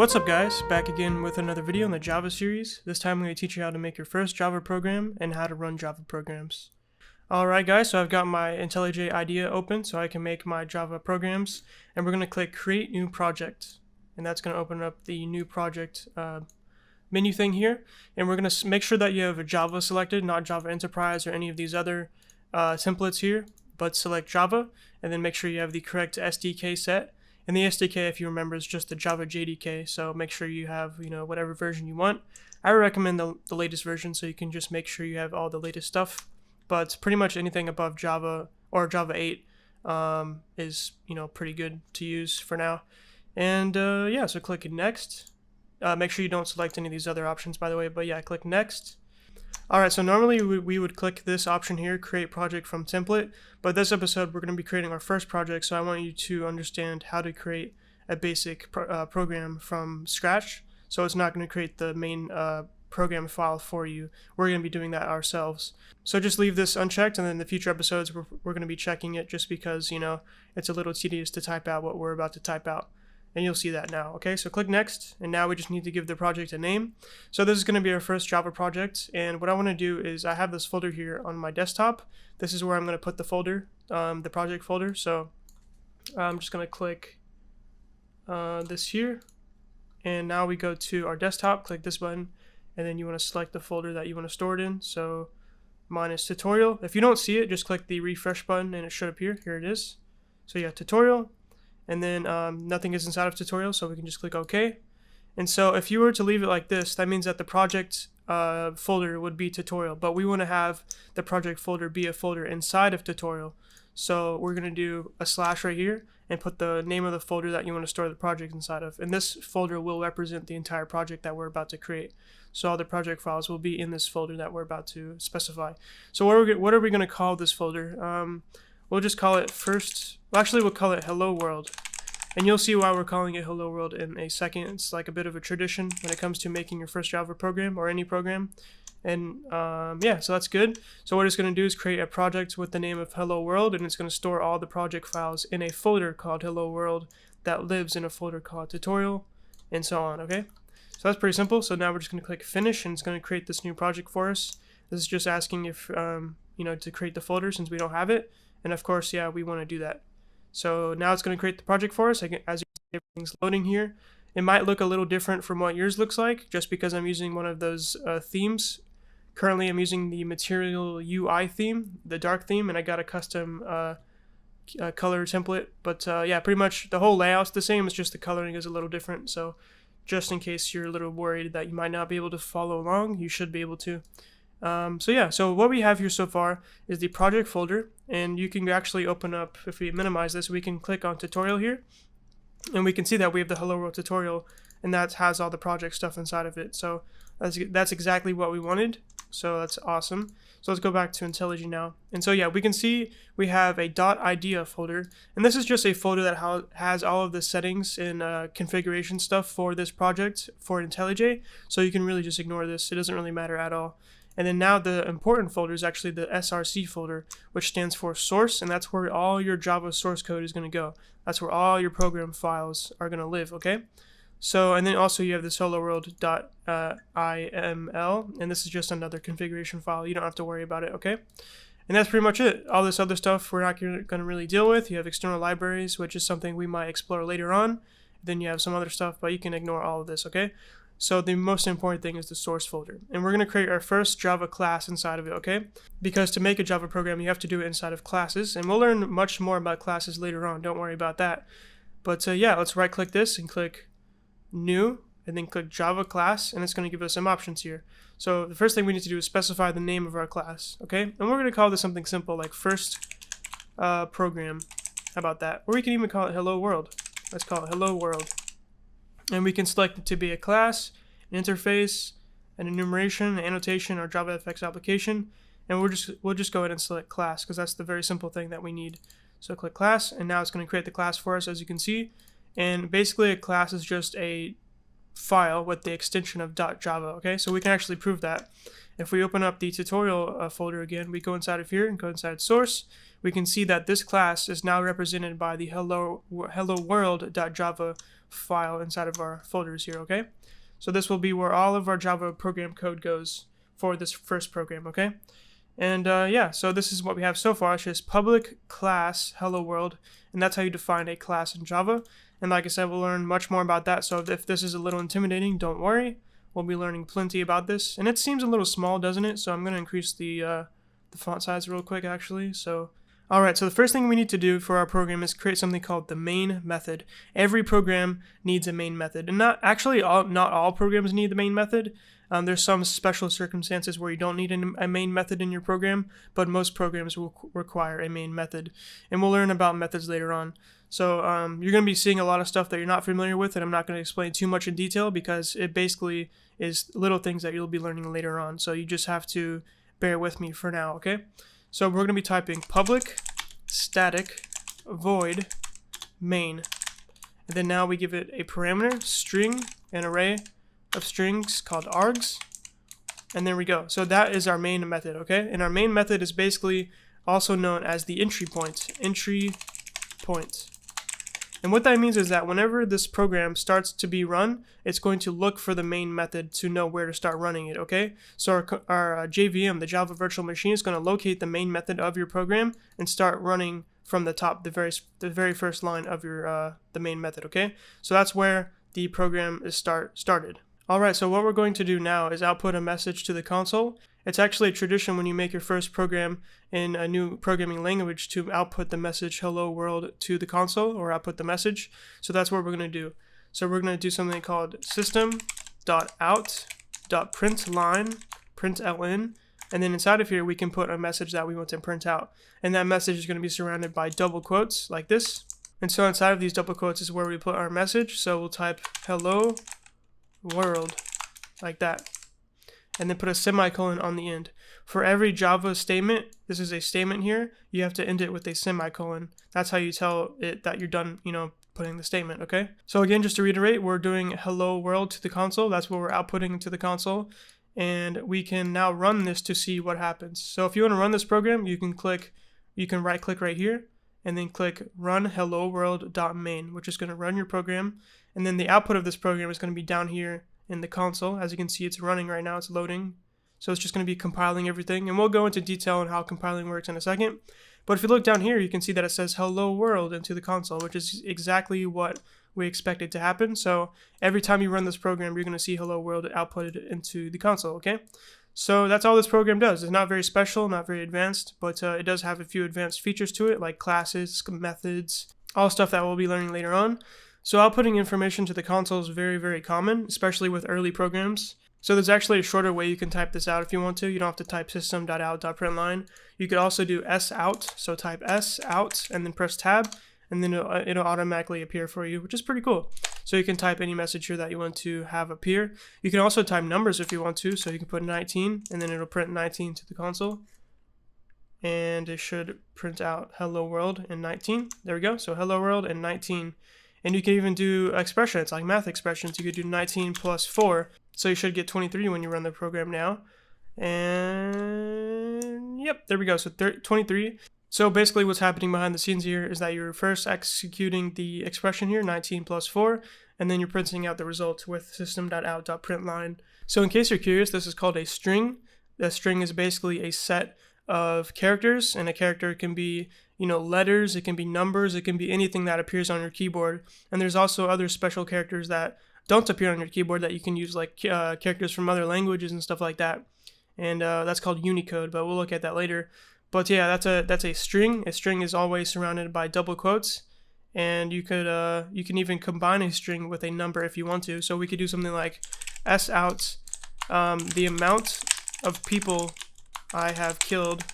What's up guys, back again with another video in the Java series. This time I'm going to teach you how to make your first Java program and how to run Java programs. Alright guys, so I've got my IntelliJ IDEA open so I can make my Java programs, and we're going to click create new project, and that's going to open up the new project menu thing here, and we're going to make sure that you have a Java selected, not Java Enterprise or any of these other templates here, but select Java, and then make sure you have the correct SDK set. And the SDK, if you remember, is just the Java JDK, so make sure you have, whatever version you want. I recommend the latest version so you can just make sure you have all the latest stuff, but pretty much anything above Java or Java 8 is, pretty good to use for now. And yeah, so click next. Make sure you don't select any of these other options, by the way, but yeah, click next. Alright, so normally we would click this option here, create project from template, but this episode we're going to be creating our first project, so I want you to understand how to create a basic program from scratch, so it's not going to create the main program file for you. We're going to be doing that ourselves. So just leave this unchecked, and then in the future episodes we're going to be checking it just because, it's a little tedious to type out what we're about to type out. And you'll see that now. Okay, so click next, and now we just need to give the project a name. So this is going to be our first Java project, and what I want to do is I have this folder here on my desktop. This is where I'm going to put the folder, the project folder. So I'm just going to click this here, and now we go to our desktop, click this button, and then you want to select the folder that you want to store it in. So mine is tutorial. If you don't see it, just click the refresh button and it should appear. Here it is. So you have tutorial. And then nothing is inside of tutorial, so we can just click OK. And so if you were to leave it like this, that means that the project folder would be tutorial, but we want to have the project folder be a folder inside of tutorial. So we're going to do a slash right here and put the name of the folder that you want to store the project inside of. And this folder will represent the entire project that we're about to create. So all the project files will be in this folder that we're about to specify. So what are we going to call this folder? We'll just call it we'll call it Hello World. And you'll see why we're calling it Hello World in a second. It's like a bit of a tradition when it comes to making your first Java program or any program. And yeah, so that's good. So what it's going to do is create a project with the name of Hello World, and it's going to store all the project files in a folder called Hello World that lives in a folder called Tutorial, and so on, okay? So that's pretty simple. So now we're just going to click Finish, and it's going to create this new project for us. This is just asking if, to create the folder since we don't have it. And of course, yeah, we want to do that. So now it's going to create the project for us. As you can see, everything's loading here. It might look a little different from what yours looks like, just because I'm using one of those themes. Currently, I'm using the Material UI theme, the dark theme, and I got a custom color template. But yeah, pretty much the whole layout's the same. It's just the coloring is a little different. So just in case you're a little worried that you might not be able to follow along, you should be able to. So yeah, so what we have here so far is the project folder, and you can actually open up, if we minimize this, we can click on tutorial here, and we can see that we have the Hello World tutorial, and that has all the project stuff inside of it. So that's exactly what we wanted, so that's awesome. So let's go back to IntelliJ now. And so yeah, we can see we have a .idea folder, and this is just a folder that has all of the settings and configuration stuff for this project for IntelliJ, so you can really just ignore this. It doesn't really matter at all. And then now the important folder is actually the SRC folder, which stands for source, and that's where all your Java source code is going to go. That's where all your program files are going to live, okay? So, and then also you have this hello world.iml, and this is just another configuration file. You don't have to worry about it, okay? And that's pretty much it. All this other stuff we're not going to really deal with. You have external libraries, which is something we might explore later on. Then you have some other stuff, but you can ignore all of this, okay? So the most important thing is the source folder. And we're going to create our first Java class inside of it, okay? Because to make a Java program, you have to do it inside of classes. And we'll learn much more about classes later on. Don't worry about that. But yeah, let's right-click this and click New, and then click Java class, and it's going to give us some options here. So the first thing we need to do is specify the name of our class, okay? And we're going to call this something simple like first program. How about that? Or we can even call it Hello World. Let's call it Hello World. And we can select it to be a class, an interface, an enumeration, an annotation, or JavaFX application. And we'll just go ahead and select class because that's the very simple thing that we need. So click class, and now it's going to create the class for us, as you can see. And basically a class is just a file with the extension of .java, okay? So we can actually prove that. If we open up the tutorial folder again, we go inside of here and go inside source, we can see that this class is now represented by the hello world.java file inside of our folders here, okay? So this will be where all of our Java program code goes for this first program, okay? And yeah, so this is what we have so far. It's just public class hello world, and that's how you define a class in Java. And like I said, we'll learn much more about that. So if this is a little intimidating, don't worry. We'll be learning plenty about this. And it seems a little small, doesn't it? So I'm going to increase the font size real quick, actually. So, all right, so the first thing we need to do for our program is create something called the main method. Every program needs a main method. And not all programs need the main method. There's some special circumstances where you don't need a main method in your program, but most programs will require a main method. And we'll learn about methods later on. So you're going to be seeing a lot of stuff that you're not familiar with, and I'm not going to explain too much in detail because it basically is little things that you'll be learning later on. So you just have to bear with me for now, okay? So we're going to be typing public static void main. And then now we give it a parameter, string, an array of strings called args, and there we go. So that is our main method, okay? And our main method is basically also known as the entry point. And what that means is that whenever this program starts to be run, it's going to look for the main method to know where to start running it, okay? So our JVM, the Java Virtual Machine, is going to locate the main method of your program and start running from the top, the very first line of your the main method, okay? So that's where the program is started. Alright, so what we're going to do now is output a message to the console. It's actually a tradition when you make your first program in a new programming language to output the message hello world to the console, or output the message. So that's what we're going to do. So we're going to do something called system.out.println, and then inside of here we can put a message that we want to print out. And that message is going to be surrounded by double quotes like this. And so inside of these double quotes is where we put our message. So we'll type hello world like that, and then put a semicolon on the end. For every Java statement, this is a statement here, you have to end it with a semicolon. That's how you tell it that you're done, putting the statement, okay? So again, just to reiterate, we're doing hello world to the console. That's what we're outputting to the console, and we can now run this to see what happens. So if you want to run this program, you can right click right here and then click run hello world.main, which is going to run your program. And then the output of this program is going to be down here in the console. As you can see, it's running right now, it's loading. So it's just going to be compiling everything. And we'll go into detail on how compiling works in a second. But if you look down here, you can see that it says hello world into the console, which is exactly what we expected to happen. So every time you run this program, you're going to see hello world outputted into the console, okay? So that's all this program does. It's not very special, not very advanced, but it does have a few advanced features to it, like classes, methods, all stuff that we'll be learning later on. So outputting information to the console is very, very common, especially with early programs. So there's actually a shorter way you can type this out if you want to. You don't have to type system.out.println. You could also do sout, so type sout and then press tab, and then it'll automatically appear for you, which is pretty cool. So you can type any message here that you want to have appear. You can also type numbers if you want to, so you can put 19, and then it'll print 19 to the console. And it should print out hello world and 19. There we go, so hello world and 19. And you can even do expressions, like math expressions. You could do 19 plus 4. So you should get 23 when you run the program now. And yep, there we go. So 23. So basically what's happening behind the scenes here is that you're first executing the expression here, 19 plus 4, and then you're printing out the result with system.out.println. So in case you're curious, this is called a string. A string is basically a set of characters, and a character can be letters, it can be numbers, it can be anything that appears on your keyboard. And there's also other special characters that don't appear on your keyboard that you can use, like characters from other languages and stuff like that. And that's called Unicode, but we'll look at that later. But yeah, that's a string. A string is always surrounded by double quotes, and you can even combine a string with a number if you want to. So we could do something like sout, the amount of people I have killed,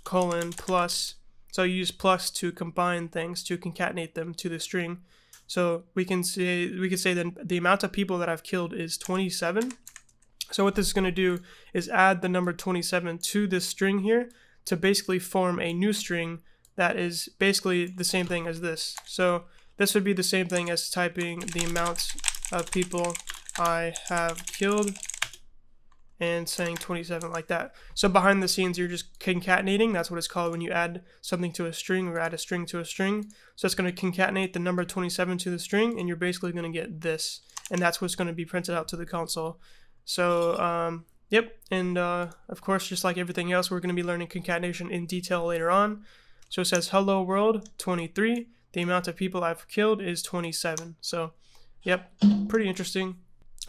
plus. So you use plus to combine things, to concatenate them to the string. So we could say that the amount of people that I've killed is 27. So what this is going to do is add the number 27 to this string here to basically form a new string that is basically the same thing as this. So this would be the same thing as typing the amount of people I have killed and saying 27 like that. So behind the scenes, you're just concatenating. That's what it's called when you add something to a string or add a string to a string. So it's going to concatenate the number 27 to the string, and you're basically going to get this. And that's what's going to be printed out to the console. So, yep. And of course, just like everything else, we're going to be learning concatenation in detail later on. So it says hello world 23. The amount of people I've killed is 27. So, yep, pretty interesting.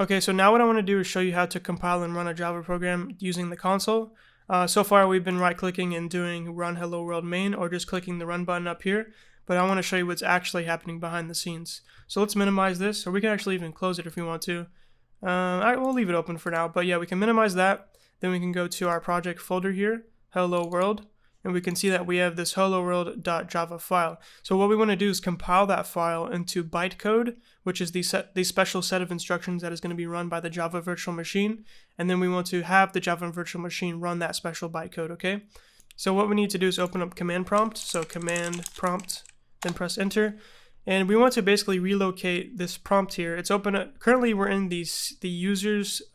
Okay, so now what I want to do is show you how to compile and run a Java program using the console. So far, we've been right-clicking and doing run hello world main, or just clicking the run button up here. But I want to show you what's actually happening behind the scenes. So let's minimize this, or we can actually even close it if we want to. We'll leave it open for now, but yeah, we can minimize that. Then we can go to our project folder here, hello world, and we can see that we have this hello world.java file. So what we want to do is compile that file into bytecode, which is the special set of instructions that is going to be run by the Java virtual machine. And then we want to have the Java virtual machine run that special bytecode, okay? So what we need to do is open up command prompt. So command prompt, then press enter. And we want to basically relocate this prompt here. It's open. Currently, we're in the users /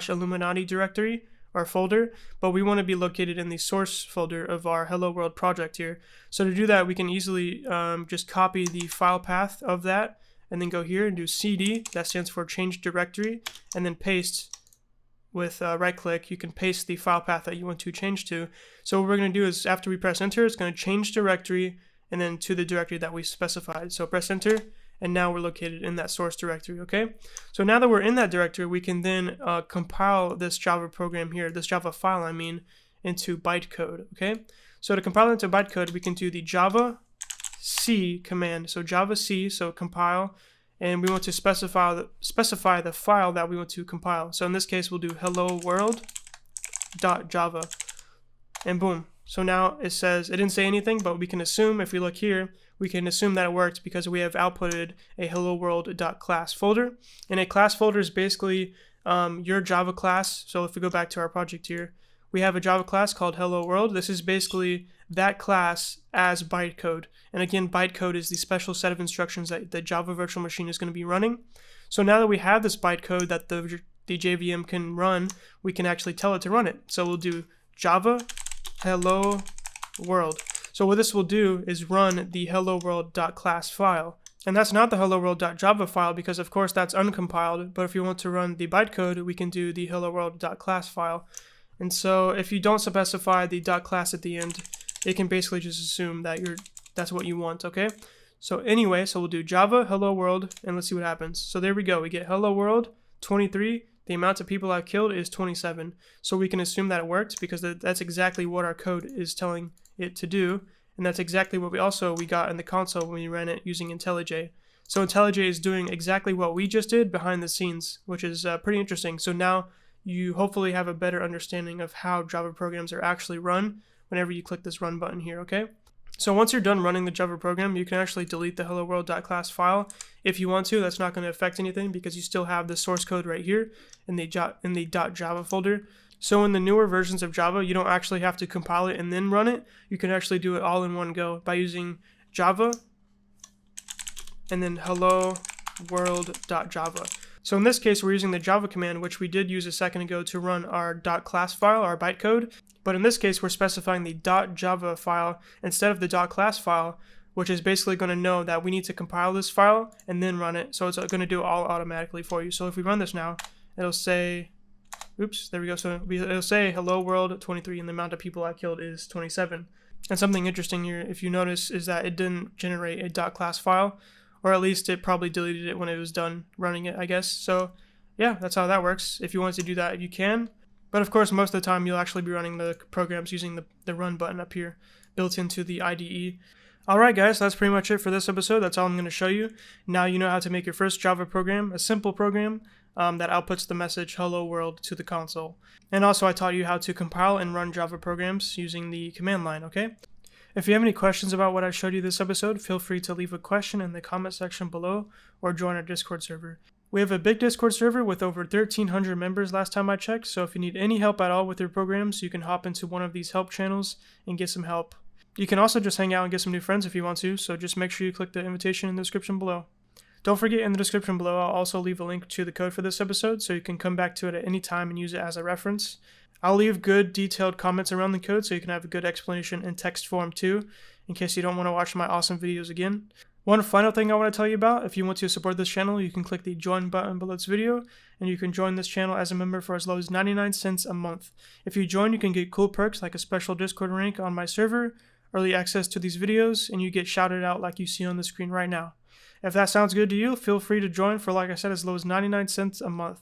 Illuminati directory or folder, but we want to be located in the source folder of our Hello World project here. So to do that, we can easily just copy the file path of that, and then go here and do cd. That stands for change directory, and then paste. With right click, you can paste the file path that you want to change to. So what we're going to do is after we press enter, it's going to change directory and then to the directory that we specified. So press enter, and now we're located in that source directory, okay? So now that we're in that directory, we can then compile this Java program here, this Java file, I mean, into bytecode, okay? So to compile it into bytecode, we can do the Java C command. So Java C, so compile, and we want to specify the file that we want to compile. So in this case, we'll do hello world.java, and boom. So now it says, it didn't say anything, but we can assume, if we look here, we can assume that it worked because we have outputted a hello world.class folder. And a class folder is basically your Java class. So if we go back to our project here, we have a Java class called hello world. This is basically that class as bytecode. And again, bytecode is the special set of instructions that the Java virtual machine is going to be running. So now that we have this bytecode that the JVM can run, we can actually tell it to run it. So we'll do Java hello world. So what this will do is run the hello world.class file. And that's not the hello world.java file because of course that's uncompiled, but if you want to run the bytecode, we can do the hello world.class file. And so if you don't specify the .class at the end, it can basically just assume that that's what you want, okay? So anyway, so we'll do Java hello world, and let's see what happens. So there we go. We get hello world 23. The amount of people I've killed is 27. So we can assume that it worked because that's exactly what our code is telling it to do. And that's exactly what we got in the console when we ran it using IntelliJ. So IntelliJ is doing exactly what we just did behind the scenes, which is pretty interesting. So now you hopefully have a better understanding of how Java programs are actually run whenever you click this run button here, okay? So once you're done running the Java program, you can actually delete the hello world.class file if you want to. That's not going to affect anything because you still have the source code right here in the .java folder. So in the newer versions of Java, you don't actually have to compile it and then run it. You can actually do it all in one go by using Java and then hello world.java. So in this case, we're using the Java command, which we did use a second ago to run our .class file, our bytecode. But in this case, we're specifying the .java file instead of the .class file, which is basically going to know that we need to compile this file and then run it. So it's going to do it all automatically for you. So if we run this now, it'll say, oops, there we go. So it'll say hello world 23 and the amount of people I killed is 27. And something interesting here, if you notice, is that it didn't generate a .class file, or at least it probably deleted it when it was done running it, I guess. So yeah, that's how that works. If you want to do that, you can. But of course, most of the time, you'll actually be running the programs using the run button up here, built into the IDE. Alright guys, that's pretty much it for this episode. That's all I'm going to show you. Now you know how to make your first Java program, a simple program that outputs the message hello world to the console. And also I taught you how to compile and run Java programs using the command line, okay? If you have any questions about what I showed you this episode, feel free to leave a question in the comment section below or join our Discord server. We have a big Discord server with over 1,300 members last time I checked, so if you need any help at all with your programs, you can hop into one of these help channels and get some help. You can also just hang out and get some new friends if you want to, so just make sure you click the invitation in the description below. Don't forget, in the description below, I'll also leave a link to the code for this episode so you can come back to it at any time and use it as a reference. I'll leave good detailed comments around the code so you can have a good explanation in text form too, in case you don't want to watch my awesome videos again. One final thing I want to tell you about: if you want to support this channel, you can click the join button below this video, and you can join this channel as a member for as low as 99 cents a month. If you join, you can get cool perks like a special Discord rank on my server, early access to these videos, and you get shouted out like you see on the screen right now. If that sounds good to you, feel free to join for, like I said, as low as 99 cents a month.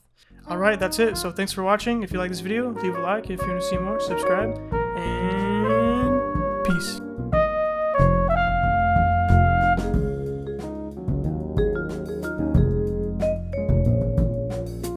Alright, that's it. So thanks for watching. If you like this video, leave a like. If you want to see more, subscribe. And peace.